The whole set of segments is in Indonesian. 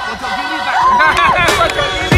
Pojok kiri tak. Pojok kiri.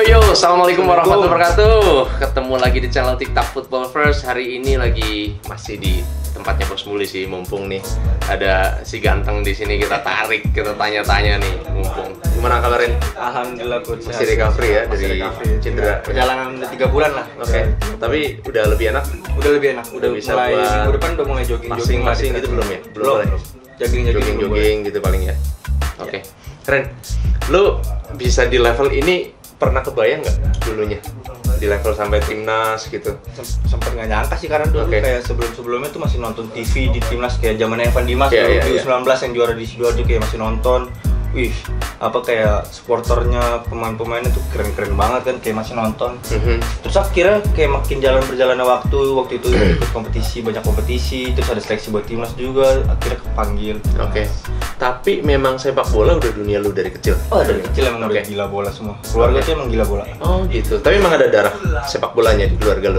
Yo, assalamualaikum warahmatullahi wabarakatuh. Ketemu lagi di channel TikTok Football First. Hari ini lagi masih di tempatnya Bos Muli sih, mumpung nih ada si ganteng di sini, kita tarik, kita tanya-tanya nih, mumpung. Gimana kabarin? Alhamdulillah masih recovery ya dari cedera. Perjalanan udah 3 bulan lah. Oke. Tapi udah lebih enak? Udah lebih enak. Udah bisa mulai buat minggu depan udah mulai jogging gitu belum ya? Belum. Jogging gitu paling ya. Oke. Keren. Lu bisa di level ini, pernah kebayang nggak dulunya di level sampai timnas gitu? Sempet nggak nyangka sih, karena dulu kayak sebelumnya tuh masih nonton TV di timnas, kayak zaman Evan Dimas dulu U19 yang juara di Sidoarjo, kayak masih nonton. Wih, apa kayak supporternya, pemain-pemainnya tuh keren-keren banget kan, kayak masih nonton. Terus akhirnya kayak makin berjalannya waktu itu ikut kompetisi, banyak kompetisi, terus ada seleksi buat timnas juga, akhirnya kepanggil. Oke. Tapi memang sepak bola udah dunia lu dari kecil? Oh, dari kecil emang udah gila bola semua. Keluarga tuh emang gila bola. Oh gitu. Tapi emang ada darah sepak bolanya di keluarga lu?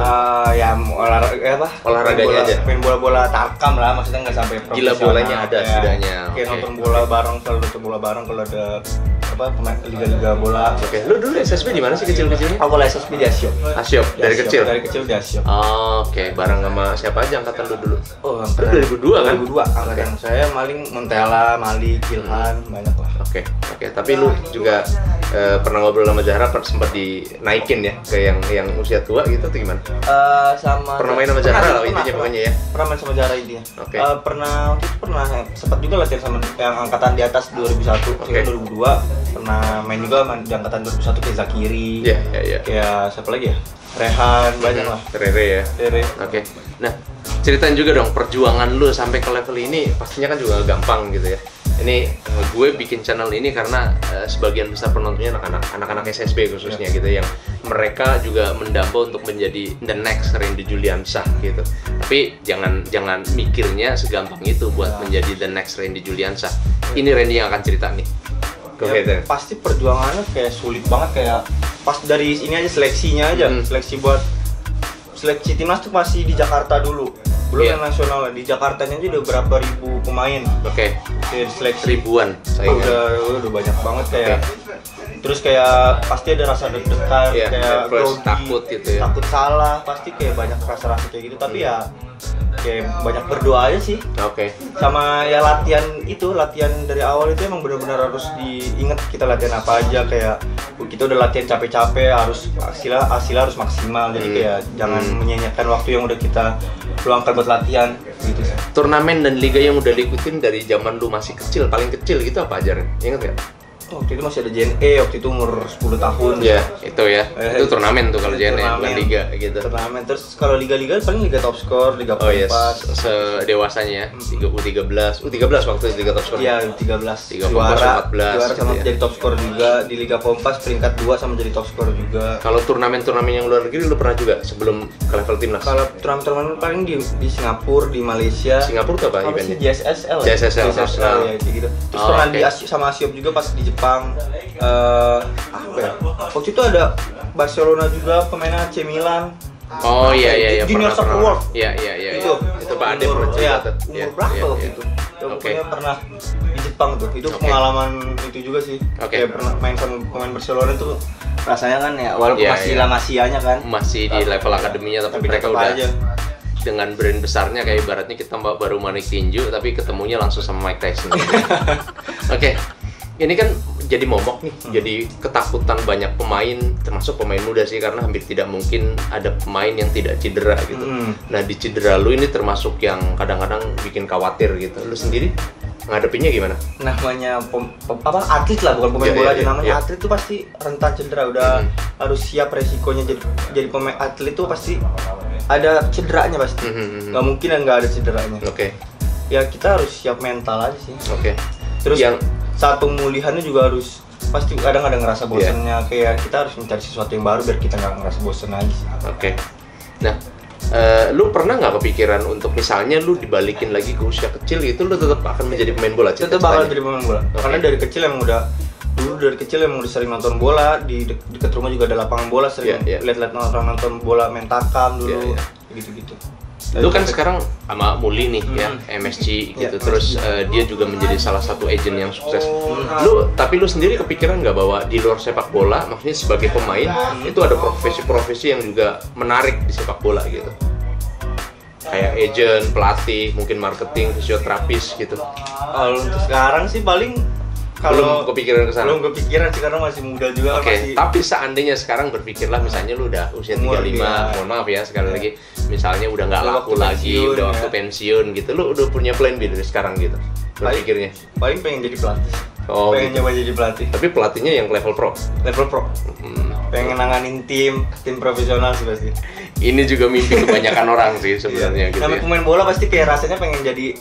Ya olahraganya aja. Main bola-bola tarkam lah, maksudnya nggak sampai gila bolanya ada setidaknya. Kayak nonton bola bareng, selalu nonton bola bareng kalau ada pemain liga-liga bola. Oke. Lu dulu SSB di mana sih kecil-kecilnya? Aku lah SSB di Asiop. Asiop dari kecil. Dari kecil di Asiop. Oke, bareng sama siapa aja angkatan lu dulu? Oh, angkatan 2002 kan? 2002. Angkatan saya maling Montella, Malik, Ilhan, banyak lah. Oke. Tapi lu juga pernah ngobrol sama Zahra, sempat dinaikin ya ke yang usia tua gitu atau gimana? Pernah main sama Zahra lah intinya pokoknya ya? Pernah main sama Zahra intinya. Oke. Pernah sempat juga latihan sama yang angkatan di atas 2001, 2002. Pernah main juga di angkatan 2001 kayak Zakiri. Iya. Kayak siapa lagi ya? Rehan, banyak lah. Rere ya. Oke. Nah, ceritain juga dong perjuangan lu sampai ke level ini, pastinya kan juga gampang gitu ya. Ini gue bikin channel ini karena sebagian besar penontonnya anak-anak SSB khususnya gitu, yang mereka juga mendamba untuk menjadi the next Randy Juliansyah gitu. Tapi jangan mikirnya segampang itu buat menjadi the next Randy Juliansyah. Ini Randy yang akan cerita nih. Pasti perjuangannya kayak sulit banget, kayak pas dari ini aja seleksinya aja. Seleksi timnas tuh masih di Jakarta dulu. Belum yang nasional, di Jakartanya aja udah berapa ribu pemain. Kayak seleksi ribuan. Udah banyak banget kayak. Terus kayak pasti ada rasa deg-degan, kayak takut gitu ya. Takut salah, pasti kayak banyak rasa-rasa kayak gitu. Tapi ya kayak banyak berdoa aja sih. Sama ya latihan dari awal itu emang benar-benar harus diingat kita latihan apa aja, kayak kita udah latihan capek-capek, harus hasilnya harus maksimal. Jadi kayak jangan menyanyiakan waktu yang udah kita luangkan buat latihan gitu sih. Turnamen dan liga yang udah diikutin dari zaman lu masih kecil, paling kecil gitu apa aja, Ren? Ingat gak? Waktu itu masih ada JNE, waktu itu umur 10 tahun. Iya, itu ya. Itu turnamen tuh kalau JNE, bukan liga gitu. Turnamen. Terus kalau liga-liga paling liga top score, liga kompas. Sedewasanya ya. U13 waktu itu liga top score. Iya, U13. Juara sama jadi top score juga di liga kompas, peringkat 2 sama jadi top score juga. Kalau turnamen-turnamen yang luar negeri lu pernah juga sebelum ke level timnas? Kalau turnamen paling di Singapura, di Malaysia. Singapura tuh apa eventnya? JSSL ya, kayak gitu. Terus pernah di sama Asiop juga pas di Jepang. Apa ya? Waktu itu ada Barcelona juga, pemainnya AC Milan. Oh iya Junior Soccer World. Iya. Itu Pak Ade pernah cerita tuh. Umur berapa waktu itu? Pokoknya pernah di Jepang tuh. Itu pengalaman itu juga sih. Kayak pernah main sama pemain Barcelona tuh, rasanya kan ya walaupun masih La-Masia-nya kan. Masih di level akademinya, tapi mereka udah dengan brand besarnya, kayak ibaratnya kita baru main tinju tapi ketemunya langsung sama Mike Tyson. Oke. Ini kan jadi momok nih, jadi ketakutan banyak pemain, termasuk pemain muda sih, karena hampir tidak mungkin ada pemain yang tidak cedera gitu. Nah, di cedera lu ini termasuk yang kadang-kadang bikin khawatir gitu. Lu sendiri ngadepinnya gimana? Namanya atlet lah, bukan pemain bola aja, namanya atlet tuh pasti rentan cedera, udah harus siap resikonya. Jadi pemain atlet tuh pasti ada cederanya pasti. Nggak mungkin nggak ada cederanya. Ya kita harus siap mental aja sih. Terus saat pemulihannya juga harus pasti kadang ada ngerasa bosannya, kayak kita harus mencari sesuatu yang baru biar kita nggak ngerasa bosan lagi. Nah, lu pernah nggak kepikiran untuk misalnya lu dibalikin lagi ke usia kecil gitu, lu tetap akan menjadi pemain bola? Tetap bakal jadi pemain bola. Karena dari kecil emang udah dulu dari kecil emang udah sering nonton bola, di dekat rumah juga ada lapangan bola, sering lihat-lihat nonton bola, main takam dulu, gitu-gitu. Lu kan sekarang sama Muli nih ya, MSC gitu, terus dia juga menjadi salah satu agent yang sukses. Tapi lu sendiri kepikiran nggak bahwa di luar sepak bola, maksudnya sebagai pemain itu ada profesi-profesi yang juga menarik di sepak bola gitu? Kayak agent, pelatih, mungkin marketing, fisioterapis gitu. Kalau untuk sekarang sih paling belum kepikiran ke sana. Belum kepikiran sih karena masih muda juga. Oke, tapi seandainya sekarang berpikirlah misalnya lu udah usia 35, mohon maaf ya sekali lagi, misalnya udah nggak laku lagi, udah waktu pensiun gitu, lu udah punya plan B dari sekarang gitu berpikirnya? Paling pengen jadi pelatih. Pengen gitu. nyoba jadi pelatih. Tapi pelatihnya yang level pro? Level pro. Pengen nanganin tim profesional sih pasti. Ini juga mimpi kebanyakan orang sih sebenarnya gitu. Namanya pemain bola pasti kayak rasanya pengen jadi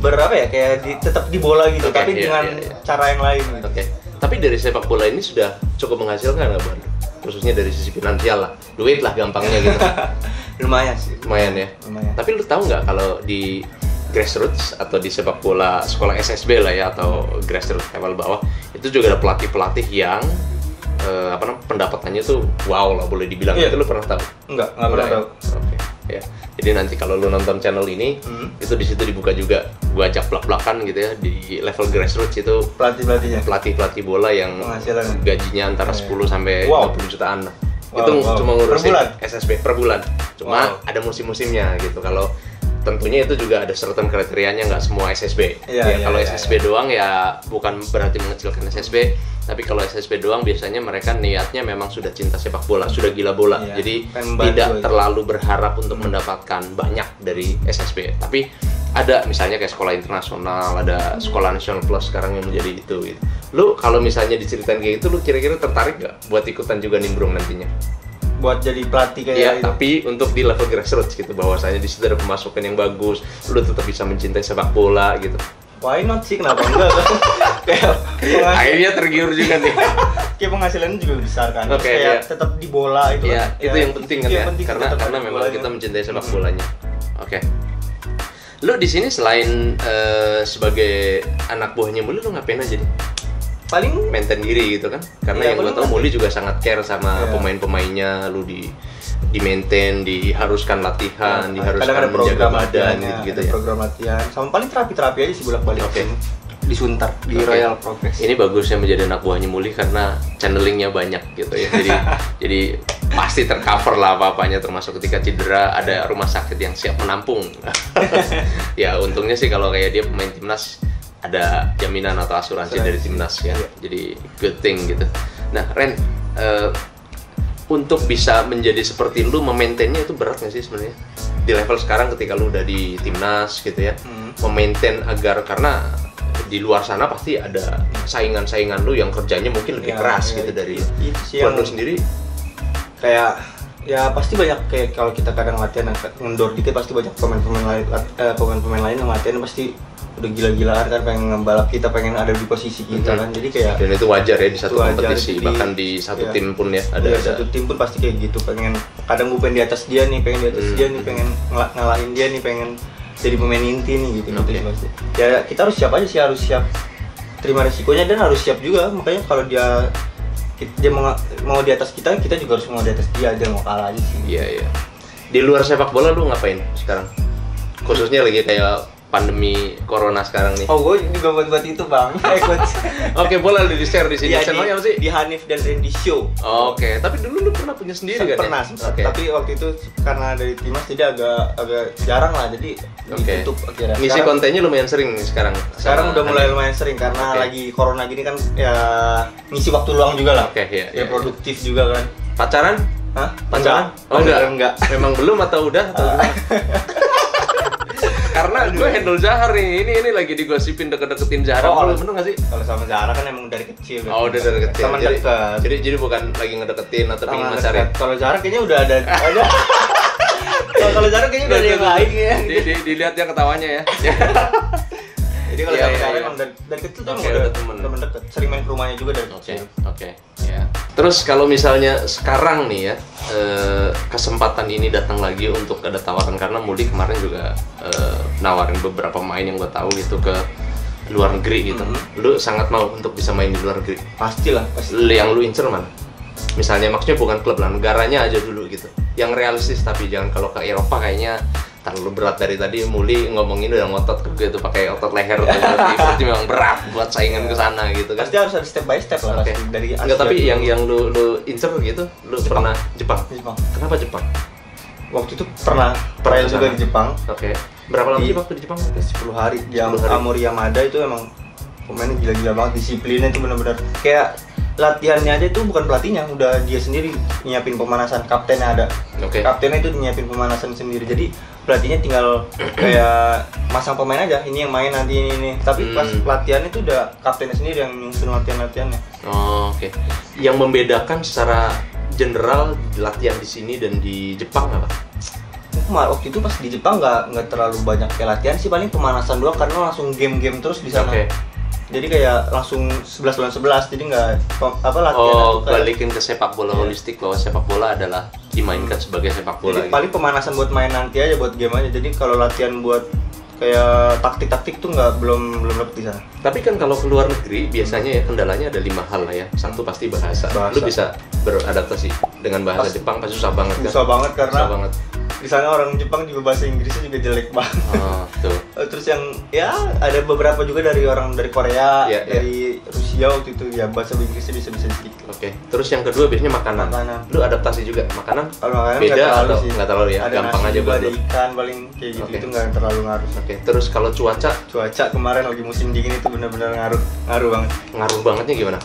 berapa ya, kayak tetap di bola gitu, tapi dengan cara yang lain gitu. Tapi dari sepak bola ini sudah cukup menghasilkan nggak, Bang? Khususnya dari sisi finansial lah, duit lah gampangnya gitu. Lumayan sih. Lumayan ya. Lumayan. Tapi lu tahu nggak kalau di grassroots atau di sepak bola sekolah SSB lah ya, atau grassroots level bawah, itu juga ada pelatih-pelatih yang pendapatannya tuh wow lah boleh dibilang. Itu lu pernah tahu? Enggak pernah tahu. Oke. Ya. Jadi nanti kalau lu nonton channel ini, itu di situ dibuka juga, gua ajak belak-belakan gitu ya, di level grassroots itu pelatih bola yang gajinya antara 10 sampai 20 jutaan lah. Itu cuma ngurusin SSB per bulan. Cuma ada musim-musimnya gitu. Kalau tentunya itu juga ada certain kriterianya, nggak semua SSB. Kalau SSB doang ya bukan berarti mengecilkan SSB, tapi kalau SSB doang biasanya mereka niatnya memang sudah cinta sepak bola, sudah gila bola. Jadi tidak terlalu berharap untuk mendapatkan banyak dari SSB. Tapi ada misalnya kayak sekolah internasional, ada sekolah nasional plus sekarang yang menjadi itu gitu. Lu kalau misalnya diceritain kayak gitu, lu kira-kira tertarik nggak buat ikutan juga nimbrung nantinya? Buat jadi pelatih kayak itu. Tapi untuk di level grassroots gitu, bahwasanya di situ ada pemasukan yang bagus, lu tetap bisa mencintai sepak bola gitu. Why not sih, kenapa enggak? Kayak akhirnya tergiur juga nih. Kayak penghasilannya juga besar kan. Kayak tetap di bola itu. Iya, itu yang penting kan ya. Karena memang kita mencintai sepak bolanya. Oke. Lu di sini selain sebagai anak buahnya Muli, lu ngapain aja nih? Paling maintain diri gitu kan, karena yang gue tau Muli juga sangat care sama pemain-pemainnya. Lu di maintain, diharuskan latihan, diharuskan menjaga badan gitu ya. Program latihan, sama paling terapi aja sih bolak-balik. Disuntar di Royal Progress. Ini bagusnya menjadi anak buahnya Muli karena channelingnya banyak gitu ya. Jadi pasti tercover lah apa-apanya, termasuk ketika cedera ada rumah sakit yang siap menampung. Ya untungnya sih kalau kayak dia pemain timnas ada jaminan atau asuransi dari timnas ya. Jadi good thing gitu. Nah, Ren, untuk bisa menjadi seperti lu, memaintainnya itu berat nggak sih sebenarnya? Di level sekarang ketika lu udah di timnas gitu ya, memaintain agar, karena di luar sana pasti ada saingan-saingan lu yang kerjanya mungkin lebih keras gitu dari lu sendiri. Kayak ya pasti banyak, kayak kalau kita kadang latihan ngendor dikit pasti banyak pemain-pemain lain yang latihan pasti udah gila-gilaan kan, pengen ngebalap kita, pengen ada di posisi kita kan. Jadi kayak, dan itu wajar ya di satu kompetisi, bahkan di satu tim pun ya ada satu tim pun pasti kayak gitu, pengen kadang gue pengen di atas dia nih, pengen di atas dia nih, pengen ngalahin dia nih, pengen jadi pemain inti nih gitu. Pasti ya kita harus siap aja sih, harus siap terima resikonya dan harus siap juga. Makanya kalau dia mau di atas kita juga harus mau di atas dia, jangan mau kalah aja sih. Iya. Di luar sepak bola lu ngapain sekarang? Khususnya lagi kayak pandemi corona sekarang nih. Oh, gue juga buat itu bang. Oke, boleh di-share di sini. Channelnya apa sih? Di Hanif dan Randy Show. Oke, tapi dulu lu pernah punya sendiri kan? Pernah. Tapi waktu itu karena dari timnas jadi agak jarang lah, jadi ditutup akhirnya. Ngisi kontennya lumayan sering sekarang. Sekarang udah mulai lumayan sering karena lagi corona gini kan, ya ngisi waktu luang juga lah. Ya produktif juga kan. Pacaran? Hah? Pacaran? Oh enggak. Memang belum atau udah atau gimana? Karena gue handle Zahar nih, ini lagi digosipin deket-deketin Zahar. Kalau bener nggak sih? Kalau sama Zahar kan emang dari kecil. Oh, udah dari kecil. Sama dekat. Jadi bukan lagi ngedeketin atau pengen pacarin. Kalau Zahar kayaknya udah ada. Kalau Zahar kayaknya udah ada yang lain ya. Dilihat ya ketawanya ya. Jadi kalau Zahar emang dari kecil tuh udah temen deket. Sering main ke rumahnya juga dari kecil. Oke. Ya. Terus kalau misalnya sekarang nih ya, kesempatan ini datang lagi untuk ada tawaran, karena Muli kemarin juga nawarin beberapa pemain yang gue tahu gitu ke luar negeri gitu, lu sangat mau untuk bisa main di luar negeri. Pastilah, pasti. Yang lu incer mana? Misalnya maksudnya bukan klub lah, negaranya aja dulu gitu. Yang realistis, tapi jangan kalau ke Eropa kayaknya terlalu berat. Dari tadi Muli ngomongin udah ngotot gitu, pakai otot leher tuh, berarti memang berat buat saingan ke sana gitu kan. Pasti harus ada step by step lah, Oke. pasti dari Asia. Enggak, tapi dulu. yang lu incer gitu, lu pernah Jepang. Jepang. Kenapa Jepang? Waktu itu pernah trial ke juga sana. di Jepang. Oke. Berapa lama Di- sih waktu di Jepang? 10 hari. Yang 10 hari. Amori Yamada itu emang pemainnya gila-gila banget, disiplinnya itu benar-benar kayak latihannya aja itu bukan pelatihnya, udah dia sendiri nyiapin pemanasan, kaptennya ada. Oke. Kaptennya itu nyiapin pemanasan sendiri. Jadi pelatihnya tinggal kayak masang pemain aja, ini yang main nanti ini. Tapi pas latihan itu udah kaptennya sendiri yang nyusun latihan-latihannya. Oh, oke. Yang membedakan secara general latihan di sini dan di Jepang apa? Waktu itu pas di Jepang nggak terlalu banyak kayak latihan sih, paling pemanasan doang karena langsung game-game terus di sana. Oke. Jadi kayak langsung 11 lawan 11, jadi nggak latihan Oh, tuh kayak- balikin ke sepak bola holistik, bahwa sepak bola adalah dimainkan sebagai sepak bola. Jadi paling pemanasan buat main nanti aja, buat game aja. Jadi kalau latihan buat kayak taktik-taktik tuh belum dapet di sana. Tapi kan kalau ke luar negeri biasanya ya kendalanya ada 5 hal lah ya. Satu pasti bahasa. Bahasa. Lu bisa beradaptasi dengan bahasa Jepang pasti susah banget kan? Susah banget karena Susah banget. di sana orang Jepang juga bahasa Inggrisnya juga jelek banget. Oh, tuh. Terus yang ya ada beberapa juga dari orang dari Korea, Iya, dari Rusia waktu itu ya bahasa Inggrisnya bisa sedikit. Oke. Terus yang kedua biasanya makanan. Makanan. Lu adaptasi juga makanan? Kalau makanan Beda nggak terlalu atau sih. nggak terlalu ya? Ada Gampang nasi aja juga, buat ada lu. ikan paling kayak gitu, Oke. itu nggak terlalu ngaruh. Oke. Terus kalau cuaca Cuaca kemarin lagi musim dingin itu benar-benar ngaruh banget. ngaruh bangetnya gimana?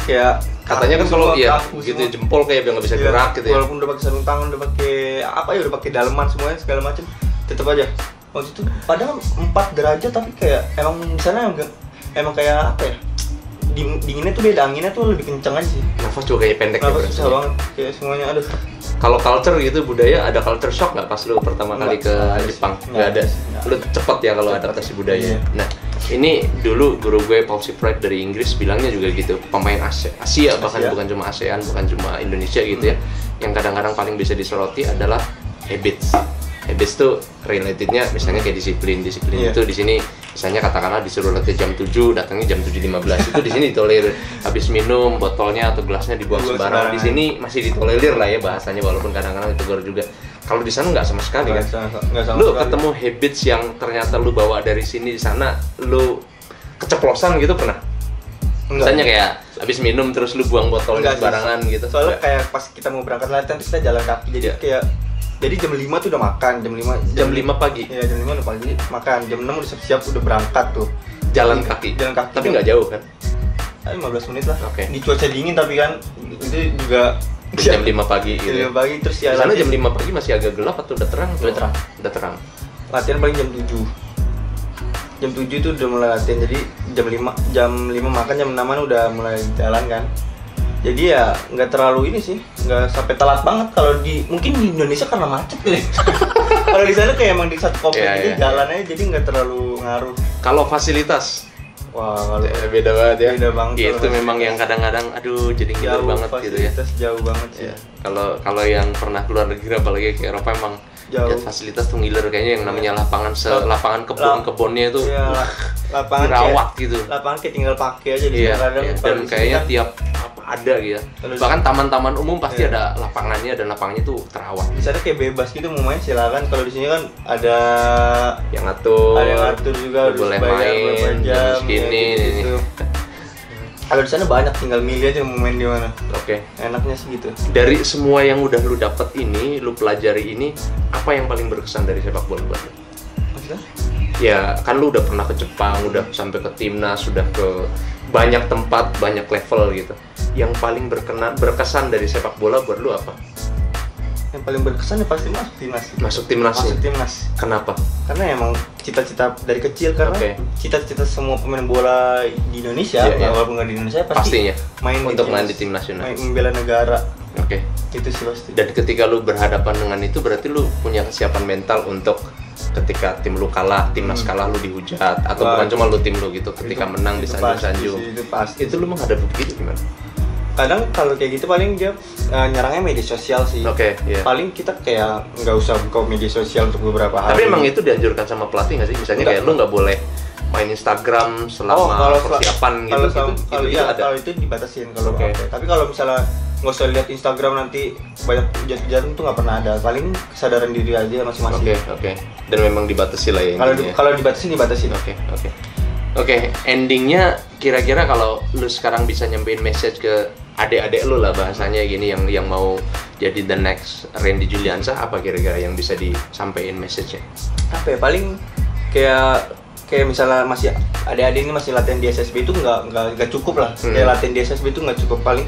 Kayak Katanya kan kaku kalau semua, ya kaku gitu semua. jempol kayak biar nggak bisa Iya, gerak gitu ya. Walaupun udah pakai sarung tangan, udah pakai apa ya, udah pakai daleman semuanya segala macam, tetap aja. Waktu itu padahal 4 derajat tapi kayak emang di sana emang kayak apa ya? Dinginnya tuh beda, anginnya tuh lebih kencang aja sih. Nafas juga kayak pendek Kenapa berarti. susah banget kayak semuanya, aduh. Kalau culture gitu, budaya, ada culture shock nggak pas lu pertama kali ke Nggak ada sih. Jepang? Nggak Nggak ada. ada sih, nggak Lu ada. cepet ya kalau Cepet. adaptasi budaya. Iya. Nah, ini dulu guru gue Paul Sipride dari Inggris bilangnya juga gitu. Pemain Asia bahkan Asia. bukan cuma ASEAN, bukan cuma Indonesia gitu ya. Yang kadang-kadang paling bisa disoroti adalah habits. Habits tuh relatednya misalnya kayak disiplin. Disiplin Iya. itu di sini misalnya katakanlah disuruh latihan jam 7, datangnya jam 7.15. Itu di sini ditolerir. Habis minum botolnya atau gelasnya dibuang Dibuang sembarangan. Di sembarangan. sini masih ditolerir lah ya bahasanya, walaupun kadang-kadang ditegur juga. Kalau di sana nggak sama sekali kan? Nggak sama Lu sekali. ketemu habits yang ternyata lu bawa dari sini di sana, lu keceplosan gitu pernah? Enggak. Misalnya kayak habis minum terus lu buang botolnya Enggak sih. sembarangan gitu. Soalnya Nggak? kayak pas kita mau berangkat latihan terus kita jalan kaki, jadi Iya. kayak jadi jam 5 tuh udah makan, jam 5 pagi Iya, jam 5 udah pagi makan, jam 6 udah siap-siap udah berangkat tuh. jalan kaki. Jalan kaki. Tapi nggak jauh kan? 15 menit lah. Oke. Di cuaca dingin tapi kan itu juga Jam 5 pagi jam gitu. 5 pagi terus ya Di sana latihan- jam 5 pagi masih agak gelap atau udah terang? Udah terang. Udah terang. latihan paling jam 7. Jam 7 itu udah mulai latihan, jadi jam 5 makan, jam 6-an udah mulai jalan kan. Jadi ya nggak terlalu ini sih, nggak sampai telat banget. Kalau mungkin di Indonesia karena macet kali. Kalau di sana kayak emang di satu komplek Iya, gitu iya, jalan aja, jadi nggak terlalu ngaruh. Kalau fasilitas Wah, kalau beda banget ya. Beda banget Itu kalau memang yang kadang-kadang aduh jadi ngiler jauh banget gitu ya. fasilitas jauh banget sih. Ya, kalau yang pernah keluar negeri apalagi ke Eropa emang Jauh. lihat fasilitas tuh ngiler kayaknya, yang namanya lapangan lapangan kebun-kebunnya itu Iya, lapangan dirawat kayak- gitu. Lapangan kayak tinggal pakai aja di Iya, sana kadang. iya. Kalau Dan di sini kayaknya kan tiap apa ada gitu. Terus- Bahkan taman-taman umum pasti Iya. ada lapangannya, dan lapangannya tuh terawat. di sana kayak bebas gitu mau main silakan. Kalau di sini kan ada Yang ngatur. yang ngatur juga, harus boleh bayar main, berapa jam jam segini, ya, gitu. Kalau di sana banyak, tinggal milih aja mau main di mana. Oke. Enaknya sih gitu. Dari semua yang udah lu dapet ini, lu pelajari ini, apa yang paling berkesan dari sepak bola buat lu? Maksudnya? Ya kan lu udah pernah ke Jepang, udah sampai ke timnas, sudah ke banyak tempat, banyak level gitu. Yang paling berkesan dari sepak bola buat lu apa? Yang paling berkesan ya pasti masuk timnas. Masuk timnas Masuk nih. timnas. Kenapa? Karena emang cita-cita dari kecil, karena Oke. cita-cita semua pemain bola di Indonesia, Iya, iya. walaupun nggak di Indonesia pasti Pastinya main untuk main di timnas. tim nasional. Main membela negara. Oke. Itu sih pasti. Dan ketika lu berhadapan dengan itu, berarti lu punya kesiapan mental untuk ketika tim lu kalah, timnas kalah, lu dihujat, atau Wah, bukan cuma lu tim lu gitu, ketika Itu- menang itu disanjung-sanjung. pasti sih, itu pasti. Itu lu menghadapi begitu gimana? Kadang kalau kayak gitu paling dia nyerangnya media sosial sih. Oke, iya. Paling kita kayak nggak usah buka media sosial untuk beberapa hari. Tapi emang itu dianjurkan sama pelatih nggak sih? Misalnya Enggak. kayak lu nggak boleh main Instagram selama persiapan kalau itu dibatasin kalau tapi kalau misalnya nggak usah lihat Instagram nanti banyak hujat-hujatan tuh nggak pernah ada, paling kesadaran diri aja masing-masing. Oke. Dan memang dibatasi lah ya. Kalau dibatasin. Oke, endingnya kira-kira kalau lu sekarang bisa nyampein message ke adik-adik lu lah bahasanya gini yang mau jadi the next Randy Juliansyah, apa kira-kira yang bisa disampaikan message-nya? Apa ya, paling kayak misalnya masih adik-adik ini masih latihan di SSB itu nggak cukup lah. Kayak latihan di SSB itu nggak cukup, paling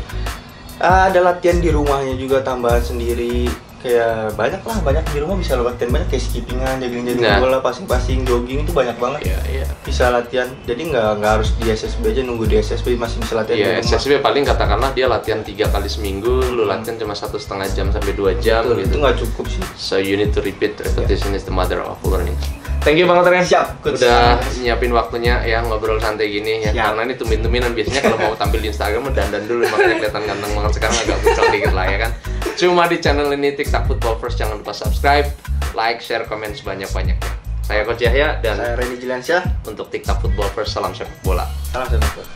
ada latihan di rumahnya juga tambahan sendiri. Kayak banyak di rumah bisa latihan banyak, kayak skippingan, jogging bola, passing, jogging itu banyak banget. Iya. Bisa latihan. Jadi nggak harus di SSB aja, nunggu di SSB masih bisa latihan di rumah. SSB paling katakanlah dia latihan 3 kali seminggu, lu latihan cuma 1,5 jam sampai 2 jam gitu. Itu nggak cukup sih. So you need to repeat, repetition is the mother of learning. Thank you banget Ren. Siap. Udah nyiapin waktunya ya ngobrol santai gini ya. Karena ini tumin-tuminan, biasanya kalau mau tampil di Instagram dandan dulu, makanya kelihatan ganteng banget. Sekarang agak bucol dikit lah ya kan. Cuma di channel ini TikTok Football First, jangan lupa subscribe, like, share, komen sebanyak-banyaknya. Saya Coach Yahya dan saya Randy Juliansyah untuk TikTok Football First, salam sepak bola. Salam sepak bola.